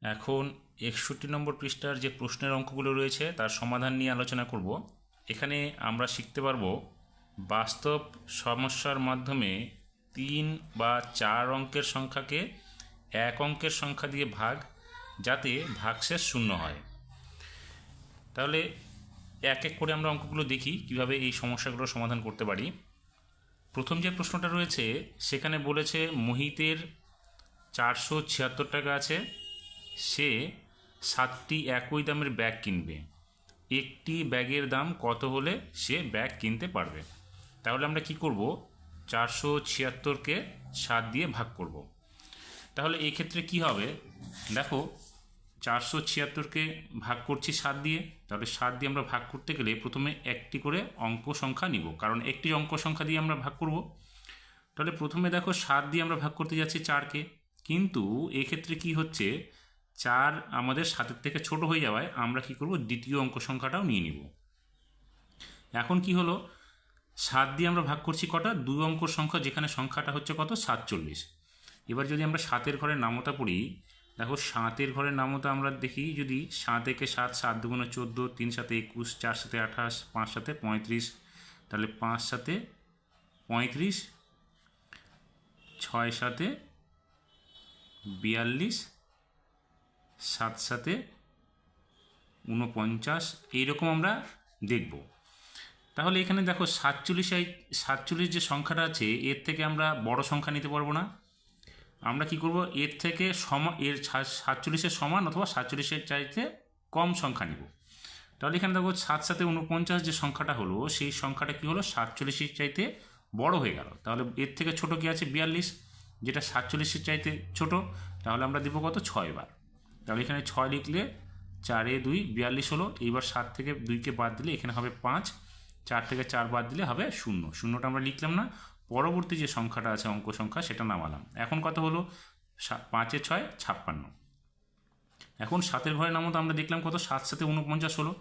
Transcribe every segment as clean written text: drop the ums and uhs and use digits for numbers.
এখন ৬১ নম্বর পৃষ্ঠার যে প্রশ্নের অঙ্কগুলো রয়েছে তার সমাধান নিয়ে আলোচনা করব। এখানে আমরা শিখতে পারব বাস্তব সমস্যার মাধ্যমে ৩ বা ৪ অঙ্কের সংখ্যাকে এক অঙ্কের সংখ্যা দিয়ে ভাগ, যাতে ভাগশেষ শূন্য হয়। তাহলে এক এক করে আমরা অঙ্কগুলো দেখি কিভাবে এই সমস্যাগুলোর সমাধান করতে পারি। প্রথম যে প্রশ্নটা রয়েছে সেখানে বলেছে মোহিতের ৪৭৬ টাকা আছে, সে 7টি একই দামের ব্যাগ কিনবে। একটি ব্যাগের দাম কত হলে সে ব্যাগ কিনতে পারবে? তাহলে আমরা কি করব, 476কে 7 দিয়ে ভাগ করব। তাহলে এই ক্ষেত্রে কি হবে, দেখো 476কে ভাগ করছি 7 দিয়ে, তাহলে 7 দিয়ে আমরা ভাগ করতে গেলে প্রথমে একটি করে অঙ্ক সংখ্যা নিব, কারণ একটি অঙ্ক সংখ্যা দিয়ে আমরা ভাগ করব। তাহলে প্রথমে দেখো 7 দিয়ে আমরা ভাগ করতে যাচ্ছি 4কে, কিন্তু এক্ষেত্রে কি হচ্ছে, 4 আমাদের 7-এর থেকে ছোট হয়ে যাওয়ায় আমরা কি করব, দ্বিতীয় অঙ্ক সংখ্যাটাও নিয়ে নিব। এখন কি হলো, 7 দিয়ে আমরা ভাগ করছি কটা, 2 অঙ্ক সংখ্যা, যেখানে সংখ্যাটা হচ্ছে কত, 47। এবার যদি আমরা 7-এর ঘরের নামতা পড়ি, দেখো 7-এর ঘরের নামতা আমরা দেখি, যদি 7 একে 7, 7 দুগুণে 14, 3 7 21, 4 7 28, 5 7 35, তাহলে 5 7 35, 6 7 42, 7 7 49, এইরকম আমরা দেখব। তাহলে এখানে দেখো 47 যে সংখ্যাটা আছে, এর থেকে আমরা বড় সংখ্যা নিতে পারবো না। আমরা কি করব, এর থেকে এর 47-এর সমান অথবা 47-এর চাইতে কম সংখ্যা নিব। তাহলে এখানে দেখো 7 7 49 যে সংখ্যাটা হলো, সেই সংখ্যাটা কি হলো, 47-এর চাইতে বড় হয়ে গেল। তাহলে এর থেকে ছোট কি আছে, 42, যেটা 47-এর চাইতে ছোট। তাহলে আমরা দেবো কত, 6 বার। তাহলে এখানে 6 লিখলে 4 2 42 হলো। এইবার 7 থেকে 2কে বাদ দিলে এখানে হবে 5, 4 থেকে 4 বাদ দিলে হবে 0। শূন্যটা আমরা লিখলাম না, পরবর্তী যে সংখ্যাটা আছে অঙ্ক সংখ্যা সেটা নামালাম। এখন কত হলো, 5 6 56। এখন 7-এর ঘরের নামও তো আমরা দেখলাম কত, 7 7 49 হলো।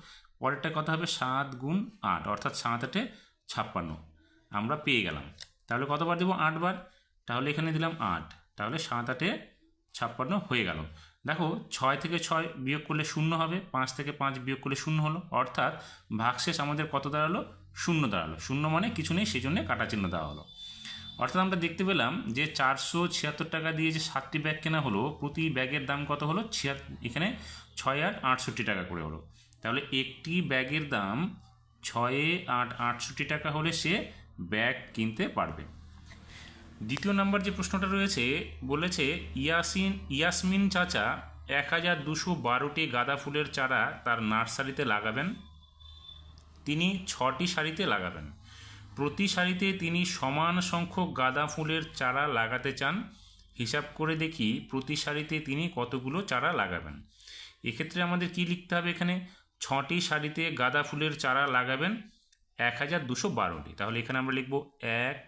পরেরটা কত হবে, 7 গুণ 8, অর্থাৎ 7 8 56 আমরা পেয়ে গেলাম। তাহলে কতবার দেবো, 8 বার। তাহলে এখানে দিলাম 8, তাহলে 7 8 56 হয়ে গেল। দেখো 6 থেকে 6 বিয়োগ করলে 0 হবে, 5 থেকে 5 বিয়োগ করলে 0 হলো, অর্থাৎ ভাগশেষ আমাদের কত দাঁড়ালো, 0 দাঁড়ালো। 0 মানে কিছু নেই, সেই জন্য কাটা চিহ্ন দেওয়া হলো। অর্থাৎ আমরা দেখতে পেলাম যে 476 টাকা দিয়ে যে 7টি ব্যাগ কেনা হলো, প্রতি ব্যাগের দাম কত হলো, এখানে 6 8 68 টাকা করে হলো। তাহলে একটি ব্যাগের দাম 6 8 68 টাকা হলে সে ব্যাগ কিনতে পারবে। দ্বিতীয় নম্বর যে প্রশ্নটা রয়েছে, বলেছে ইয়াসমিন চাচা 1212টি গাঁদা ফুলের চারা তার নার্সারিতে লাগাবেন। তিনি 6টি সারিতে লাগাবেন। প্রতি সারিতে তিনি সমান সংখ্যক গাঁদা ফুলের চারা লাগাতে চান। হিসাব করে দেখি প্রতি সারিতে তিনি কতগুলো চারা লাগাবেন। এক্ষেত্রে আমাদের কি লিখতে হবে, এখানে 6টি সারিতে গাঁদা ফুলের চারা লাগাবেন 1212টি। তাহলে এখানে আমরা লিখব 1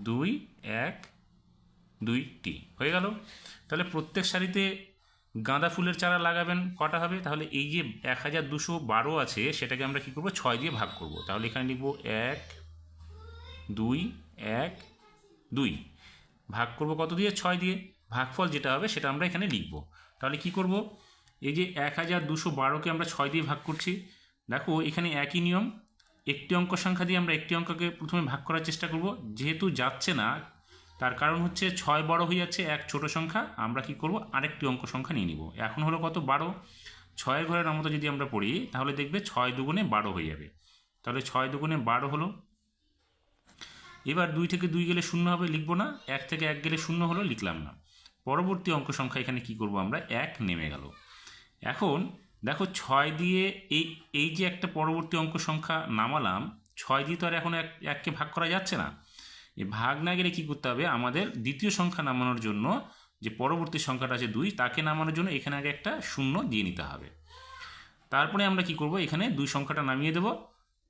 2 1 2টি, হয়ে গেল। তাহলে প্রত্যেক সারিতে গাঁদা ফুলের চারা লাগাবেন কটা হবে, তাহলে এই যে 1212 আছে সেটাকে আমরা কী করব, 6 দিয়ে ভাগ করব। তাহলে এখানে লিখব 1 2 1 2, ভাগ করব কত দিয়ে, 6 দিয়ে। ভাগফল যেটা হবে সেটা আমরা এখানে লিখব। তাহলে কি করব, এই যে 1212কে আমরা 6 দিয়ে ভাগ করছি, দেখো এখানে একই নিয়ম, একটি অঙ্ক সংখ্যা দিয়ে আমরা একটি অঙ্ককে প্রথমে ভাগ করার চেষ্টা করব। যেহেতু যাচ্ছে না, তার কারণ হচ্ছে 6 বড় হয়ে যাচ্ছে, এক ছোট সংখ্যা, আমরা কি করব, আরেকটি অঙ্ক সংখ্যা নিয়ে নিব। এখন হলো কত, 12। 6-এর ঘরের নামতা যদি আমরা পড়ি, তাহলে দেখবে 6 দুগুণে 12 হয়ে যাবে। তাহলে 6 দুগুণে 12 হলো। এবার 2 থেকে 2 গেলে 0 হবে, লিখবো না। 1 থেকে 1 গেলে 0 হলো, লিখলাম না। পরবর্তী অঙ্ক সংখ্যা এখানে কি করব আমরা, 1 নেমে গেল। এখন দেখো 6 দিয়ে এই যে একটা পরবর্তী অঙ্ক সংখ্যা নামালাম, 6 দিয়ে তো আর এখন 1কে ভাগ করা যাচ্ছে না। এই ভাগ না গেলে কী করতে হবে, আমাদের দ্বিতীয় সংখ্যা নামানোর জন্য, যে পরবর্তী সংখ্যাটা আছে 2, তাকে নামানোর জন্য এখানে আগে একটা 0 দিয়ে নিতে হবে। তারপরে আমরা কি করব, এখানে 2 সংখ্যাটা নামিয়ে দেব।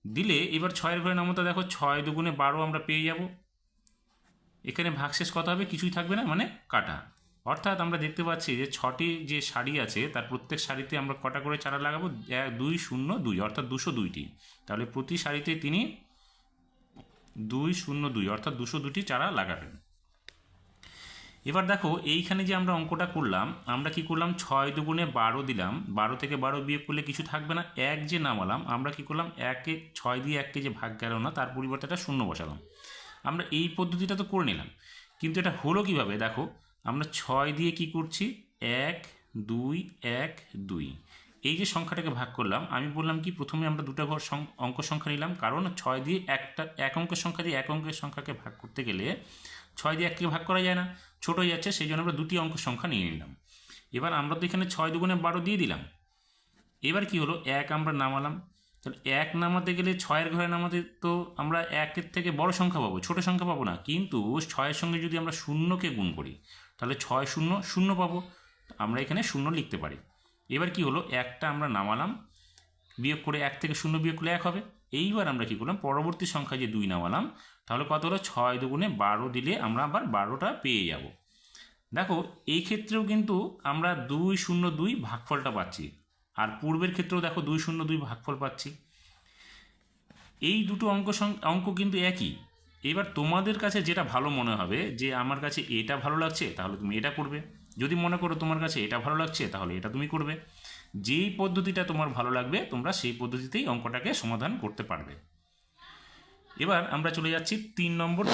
দিলে এবার 6-এর ঘরে নামতা দেখো, 6 দুগুণে 12 আমরা পেয়ে যাব। এখানে ভাগশেষ কত হবে, কিছুই থাকবে না, মানে কাটা। অর্থাৎ আমরা দেখতে পাচ্ছি যে 6টি যে সারি আছে তার প্রত্যেক সারিতে আমরা কটা করে চারা লাগাবো, 2 0 2, অর্থাৎ 202টি। তাহলে প্রতি সারিতে তিনি 2 0 2, অর্থাৎ 202টি চারা লাগাবেন। এবার দেখো এইখানে যে আমরা অঙ্কটা করলাম, আমরা কি করলাম, 6 দুগুণে 12 দিলাম, 12 থেকে 12 বিয়োগ করলে কিছু থাকবে না, এক যে নামালাম আমরা কি করলাম, 6 দিয়ে 1কে যে ভাগ গেল না তার পরিবর্তে একটা শূন্য বসালাম। আমরা এই পদ্ধতিটা তো করে নিলাম, কিন্তু এটা হলো কিভাবে দেখো, আমরা 6 দিয়ে কি করছি, 1 2 1 2, এই যে সংখ্যাটাকে ভাগ করলাম, আমি বললাম কি প্রথমে আমরা দুটো অঙ্ক সংখ্যা নিলাম, কারণ 6 দিয়ে এক অঙ্কের সংখ্যা দিয়ে এক অঙ্কের সংখ্যাকে ভাগ করতে গেলে 6 দিয়ে 1কে ভাগ করা যায় না, ছোট হয়ে যাচ্ছে, সেই জন্য আমরা দুটি অঙ্ক সংখ্যা নিয়ে নিলাম। এবার আমরা তো এখানে 6 দুগুণে 12 দিয়ে দিলাম, এবার কি হলো, 1 আমরা নামালাম, তাহলে 1 নামাতে গেলে 6-এর ঘরে নামাতে তো আমরা 1-এর থেকে বড় সংখ্যা পাবো, ছোট সংখ্যা পাবো না, কিন্তু 6-এর সঙ্গে যদি আমরা শূন্যকে গুণ করি তাহলে 6 শূন্য শূন্য পাবো, আমরা এখানে শূন্য লিখতে পারি। এবার কি হলো, 1টা আমরা নামালাম, বিয়োগ করে 1 থেকে 0 বিয়োগ করলে 1 হবে। এইবার আমরা কি করলাম, পরবর্তী সংখ্যা যে 2 নামালাম, তাহলে কত হলো, 6 দুগুণে 12 দিলে আমরা আবার 12টা পেয়ে যাব। দেখো এই ক্ষেত্রেও কিন্তু আমরা 202 ভাগফলটা পাচ্ছি, আর পূর্বের ক্ষেত্রেও দেখো 202 ভাগফল পাচ্ছি। এই দুটো অঙ্ক কিন্তু একই। এবার তোমাদের কাছে যেটা ভালো মনে হবে, যে আমার কাছে এটা ভালো লাগছে তাহলে তুমি এটা করবে, যদি মনে করো তোমার কাছে এটা ভালো লাগছে তাহলে এটা তুমি করবে, যেই পদ্ধতিটা তোমার ভালো লাগবে তোমরা সেই পদ্ধতিতেই অঙ্কটাকে সমাধান করতে পারবে। এবার আমরা চলে যাচ্ছি 3 নম্বর।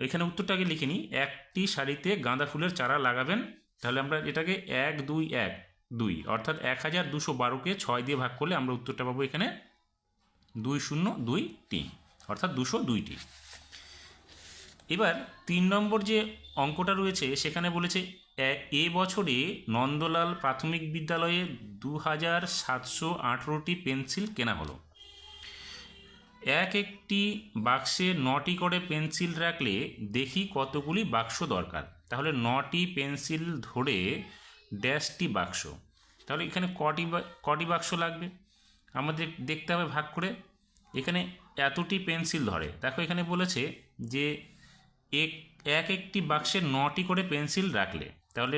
এখানে উত্তরটাকে লিখে নিই, একটি সারিতে গাঁদা ফুলের চারা লাগাবেন, তাহলে আমরা এটাকে 1 2 1 2 অর্থাৎ 1212কে 6 দিয়ে ভাগ করলে আমরা উত্তরটা পাবো এখানে 2023 অর্থাৎ 202টি। এবার 3 নম্বর যে অঙ্কটা রয়েছে সেখানে বলেছে এ বছরে নন্দলাল প্রাথমিক বিদ্যালয়ে 2718টি পেন্সিল কেনা হলো। একটি বাক্সে 9টি করে পেন্সিল রাখলে দেখি কতগুলি বাক্স দরকার, তাহলে 9টি পেন্সিল ধরে ড্যাশটি বাক্স, তাহলে এখানে কটি বাক্স লাগবে আমাদের দেখতে হবে ভাগ করে। এখানে এতটি পেন্সিল ধরে, দেখো এখানে বলেছে যে একটি বাক্সে 9টি করে পেন্সিল রাখলে, তাহলে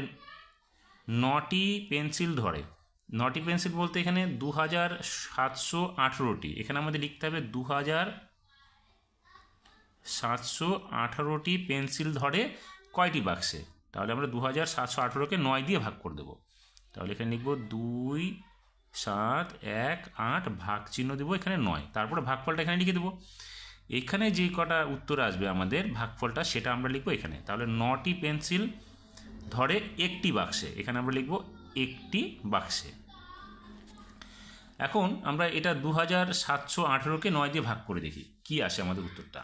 9টি পেন্সিল ধরে, 9টি পেন্সিল বলতে এখানে 2718টি, এখানে আমাদের লিখতে হবে 2718টি পেন্সিল ধরে কয়টি বাক্সে, তাহলে আমরা 2718কে 9 দিয়ে ভাগ করে দেবো, তাহলে এখানে লিখব 2 7 1 8 ভাগ চিহ্ন দেবো এখানে 9, তারপরে ভাগফলটা এখানে লিখে দেবো। এখানে যে কটা উত্তর আসবে আমাদের ভাগফলটা সেটা আমরা লিখবো এখানে, তাহলে 9টি পেন্সিল ধরে একটি বাক্সে, এখানে আমরা লিখব একটি বাক্সে। এখন আমরা এটা 2718কে 9 দিয়ে ভাগ করে দেখি কি আসে আমাদের উত্তরটা।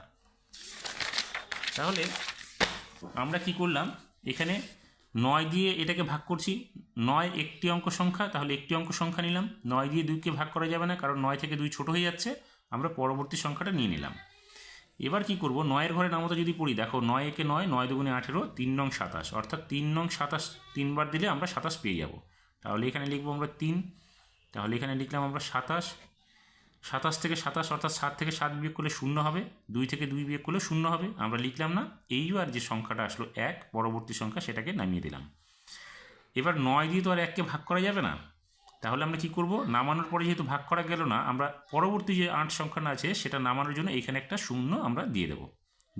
তাহলে আমরা কি করলাম, এখানে 9 দিয়ে এটাকে ভাগ করছি, 9 একটি অঙ্ক সংখ্যা, তাহলে একটি অঙ্ক সংখ্যা নিলাম, 9 দিয়ে 2কে ভাগ করা যাবে না কারণ 9 থেকে 2 ছোট হয়ে যাচ্ছে, আমরা পরবর্তী সংখ্যাটা নিয়ে নিলাম। এবার কি করব, 9-এর ঘরে নামতা যদি পড়ি, দেখো 9 একে 9, 9 দুগুণে 18, 3 নং 27, অর্থাৎ 3 নং 27 তিনবার দিলে আমরা 27 পেয়ে যাব, তাহলে এখানে লিখবো আমরা 3, তাহলে এখানে লিখলাম আমরা 27, 27 থেকে 27 অর্থাৎ 7 থেকে 7 বিয়োগ করলে 0 হবে, 2 থেকে 2 বিয়োগ করলে 0 হবে, আমরা লিখলাম না। এইবার যে সংখ্যাটা আসলো 1, পরবর্তী সংখ্যা সেটাকে নামিয়ে দিলাম। এবার 9 দিয়ে তো আর 1কে ভাগ করা যাবে না, তাহলে আমরা কি করব, নামানোর পরে যেহেতু ভাগ করা গেল না, আমরা পরবর্তী যে 8 সংখ্যাটা আছে সেটা নামানোর জন্য এখানে একটা 0 আমরা দিয়ে দেব,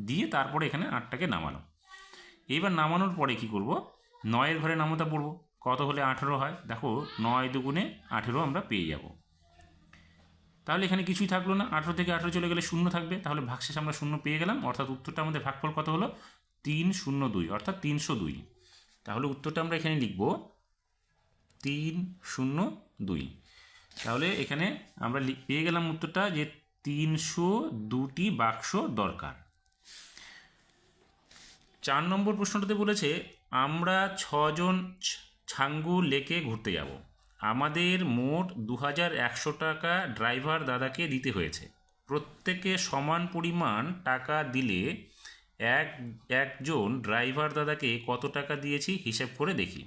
দিয়ে তারপরে এখানে 8টাকে নামালাম। এইবার নামানোর পরে কি করব, 9-এর ঘরে নামতা পড়ব, কত হলে 18 হয়, দেখো 9 দুগুণে 18 আমরা পেয়ে যাব। তাহলে এখানে কিছুই থাকলো না, 18 থেকে 18 চলে গেলে 0 থাকবে, তাহলে ভাগশেষ আমরা 0 পেয়ে গেলাম, অর্থাৎ উত্তরটা আমাদের ভাগফল কত হলো 302 অর্থাৎ 302। তাহলে উত্তরটা আমরা এখানে লিখব 302। তাহলে এখানে আমরা পেয়ে গেলাম উত্তরটা যে 302টি বাক্স দরকার। 4 নম্বর প্রশ্নটাতে বলেছে আমরা 6 জন ছাঙ্গু লেকে ঘুরতে যাব, আমাদের মোট 2100 টাকা ড্রাইভার দাদাকে দিতে হয়েছে, প্রত্যেকে সমান পরিমাণ টাকা দিলে একজন ড্রাইভার দাদাকে কত টাকা দিয়েছি হিসেব করে দেখি।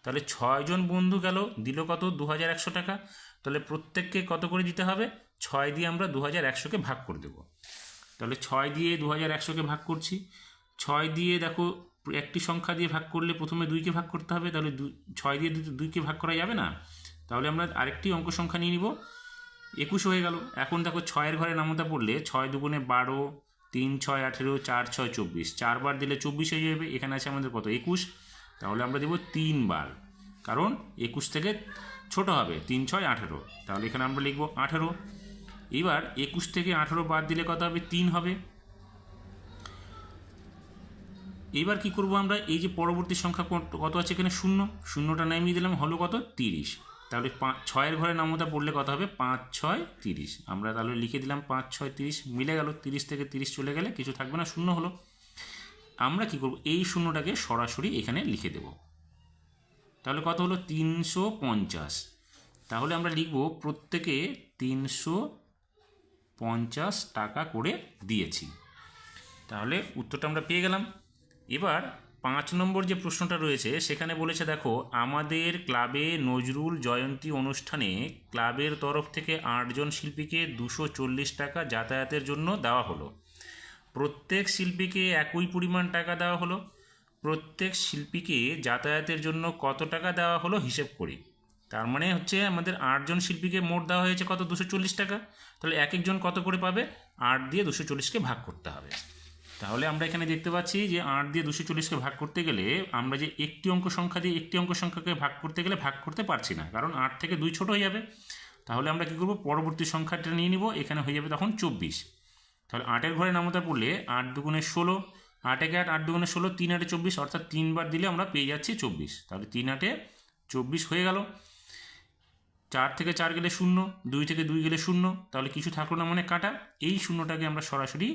তাহলে 6 জন বন্ধু গেল, দিল কত 2100 টাকা, তাহলে প্রত্যেককে কত করে দিতে হবে, 6 দিয়ে আমরা 2100কে ভাগ করে দেব, তাহলে 6 দিয়ে 2100কে ভাগ করছি, 6 দিয়ে দেখো একটি সংখ্যা দিয়ে ভাগ করলে প্রথমে 2কে ভাগ করতে হবে, তাহলে 6 দিয়ে 2কে ভাগ করা যাবে না, তাহলে আমরা আরেকটি অঙ্ক সংখ্যা নিয়ে নিব, 21 হয়ে গেল। এখন দেখো 6-এর ঘরে নামতা পড়লে 6 দুগুণে 12, 3 6 18, 4 6 24, 4 বার দিলে 24 হয়ে যাবে। এখানে আছে আমাদের কত 21, তাহলে আমরা দেবো 3 বার, কারণ 21 থেকে ছোট হবে 3 6 18, তাহলে এখানে আমরা লিখবো 18। এবার 21 থেকে 18 বাদ দিলে কত হবে 3 হবে। এবার কি করব আমরা, এই যে পরবর্তী সংখ্যা কত আছে এখানে শূন্য, শূন্যটা নামিয়ে দিলাম, হলো কত 30। তাহলে 6-এর ঘরে নামতা পড়লে কত হবে 5 6 30, আমরা তাহলে লিখে দিলাম 5 6 30, মিলে গেল, 30 থেকে 30 চলে গেলে কিছু থাকবে না, শূন্য হলো। আমরা কি করব, এই শূন্যটাকে সরাসরি এখানে লিখে দেব, তাহলে কত হলো 350। তাহলে আমরা লিখব প্রত্যেকে 350 টাকা করে দিয়েছি। তাহলে উত্তরটা আমরা পেয়ে গেলাম। এবার 5 নম্বর যে প্রশ্নটা রয়েছে সেখানে বলেছে, দেখো আমাদের ক্লাবে নজরুল জয়ন্তী অনুষ্ঠানে ক্লাবের তরফ থেকে 8 জন শিল্পীকে 240 টাকা যাতায়াতের জন্য দেওয়া হলো। প্রত্যেক শিল্পীকে একই পরিমাণ টাকা দেওয়া হলো। প্রত্যেক শিল্পীকে যাতায়াতের জন্য কত টাকা দেওয়া হলো হিসেব করি। তার মানে হচ্ছে আমাদের 8 জন শিল্পীকে মোট দেওয়া হয়েছে কত 240 টাকা, তাহলে এক একজন কত করে পাবে, 8 দিয়ে 240কে ভাগ করতে হবে। তাহলে আমরা এখানে দেখতে পাচ্ছি যে 8 দিয়ে 240কে ভাগ করতে গেলে আমরা যে একটি অঙ্ক সংখ্যা দিয়ে একটি অঙ্ক সংখ্যাকে ভাগ করতে গেলে ভাগ করতে পারছি না, কারণ 8 থেকে 2 ছোট হয়ে যাবে। তাহলে আমরা কী করব, পরবর্তী সংখ্যাটা নিয়ে নিব, এখানে হয়ে যাবে তখন 24। তাহলে 8-এর ঘরে নামতা পড়লে 8 দুগুণে 16, 8 একে 8, 8 দুগুণে 16, 3 8 24, অর্থাৎ 3 বার দিলে আমরা পেয়ে যাচ্ছি 24। তাহলে 3 8 24 হয়ে গেল। 4 থেকে 4 গেলে 0, 2 থেকে 2 গেলে 0, তাহলে কিছু থাকলো না মানে কাটা। এই শূন্যটাকে আমরা সরাসরি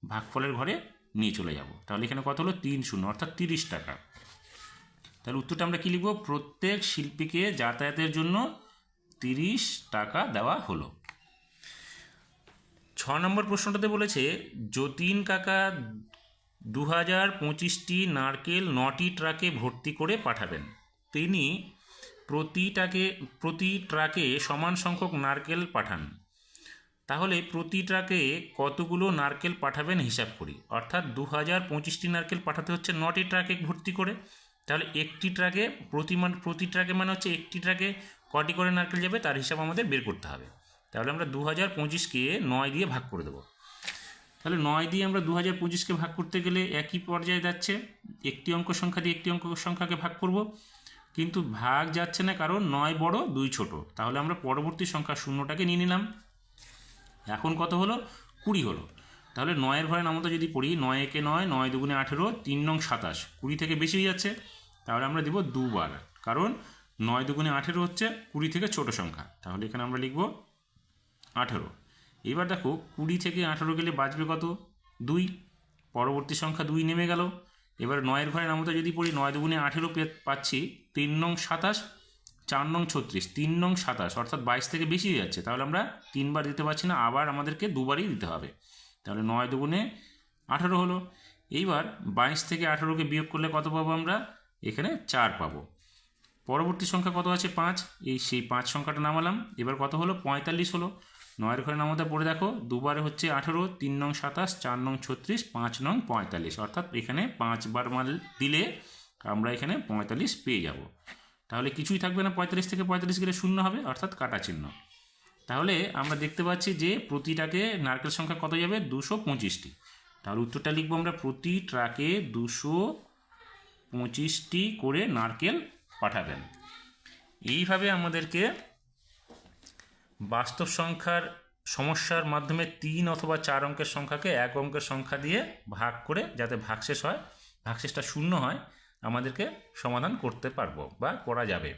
ভাগফলের ঘরে নিয়ে চলে যাব। তাহলে এখানে কত হলো 3 0, অর্থাৎ 30 টাকা। তাহলে উত্তরটা আমরা কী লিখব, প্রত্যেক শিল্পীকে যাতায়াতের জন্য 30 টাকা দেওয়া হলো। 6 নম্বর প্রশ্নটাতে বলেছে, যতীন কাকা 2025টি নারকেল 9টি ট্রাকে ভর্তি করে পাঠাবেন। তিনি প্রতি ট্রাকে সমান সংখ্যক নারকেল পাঠান। তাহলে প্রতি ট্রাকে কতগুলো নারকেল পাঠাবেন হিসাব করি। অর্থাৎ 2025টি নারকেল পাঠাতে হচ্ছে 9টি ট্রাকে ভর্তি করে। তাহলে একটি ট্রাকে প্রতি ট্রাকে মানে হচ্ছে একটি ট্রাকে কটি করে নারকেল যাবে তার হিসাব আমাদের বের করতে হবে। তাহলে আমরা 2025কে 9 দিয়ে ভাগ করে দেবো। তাহলে 9 দিয়ে আমরা 2025কে ভাগ করতে গেলে একই পর্যায়ে যাচ্ছে, একটি অঙ্ক সংখ্যা দিয়ে একটি অঙ্ক সংখ্যাকে ভাগ করব, কিন্তু ভাগ যাচ্ছে না, কারণ 9 বড় 2 ছোট। তাহলে আমরা পরবর্তী সংখ্যা শূন্যটাকে নিয়ে নিলাম। এখন কত হলো 20 হলো। তাহলে 9-এর ঘরে নামতা যদি পড়ি, 9 একে 9, 9 দুগুণে 18, 3 নং 27, 20 থেকে বেশি হয়ে যাচ্ছে, তাহলে আমরা দেবো 2 বার, কারণ 9 দুগুণে 18 হচ্ছে 20 থেকে ছোট সংখ্যা। তাহলে এখানে আমরা লিখব 18। এবার দেখো 20 থেকে 18 গেলে বাঁচবে কত 2, পরবর্তী সংখ্যা 2 নেমে গেল। এবার 9-এর ঘরে নামতা যদি পড়ি, 9 দুগুণে 18 পাচ্ছি, 3 নং 27, 4 নং 36, 3 নং 27, অর্থাৎ 22 থেকে বেশি হয়ে যাচ্ছে। তাহলে আমরা 3 বার দিতে পারছি না, আবার আমাদেরকে 2 বারই দিতে হবে। তাহলে 9 দুগুণে 18 হলো। এইবার 22 থেকে 18কে বিয়োগ করলে কত পাবো আমরা, এখানে 4 পাবো। পরবর্তী সংখ্যা কত আছে 5, সেই 5 সংখ্যাটা নামালাম। এবার কত হলো 45 হলো। 9-এর ঘরে নামতা পড়ে দেখো, 2 বারে হচ্ছে 18, 3 নং 27, 4 নং 36, 5 নং 45, অর্থাৎ এখানে 5 বার মাল দিলে আমরা এখানে 45 পেয়ে যাব। তাহলে কিছুই থাকবে না, 45 থেকে 45 গেলে 0 হবে, অর্থাৎ কাটা চিহ্ন। তাহলে আমরা দেখতে পাচ্ছি যে প্রতি ট্রাকে নারকেল সংখ্যা কত যাবে 225টি। তাহলে উত্তরটা লিখবো আমরা, প্রতি ট্রাকে 225টি করে নারকেল পাঠাবেন। এইভাবে আমাদেরকে বাস্তব সংখ্যার সমস্যার মাধ্যমে 3 অথবা 4 অঙ্কের সংখ্যাকে 1 অঙ্কের সংখ্যা দিয়ে ভাগ করে, যাতে ভাগশেষ হয়, ভাগশেষটা 0 হয়, আমাদেরকে সমাধান করতে পারবো বা করা যাবে।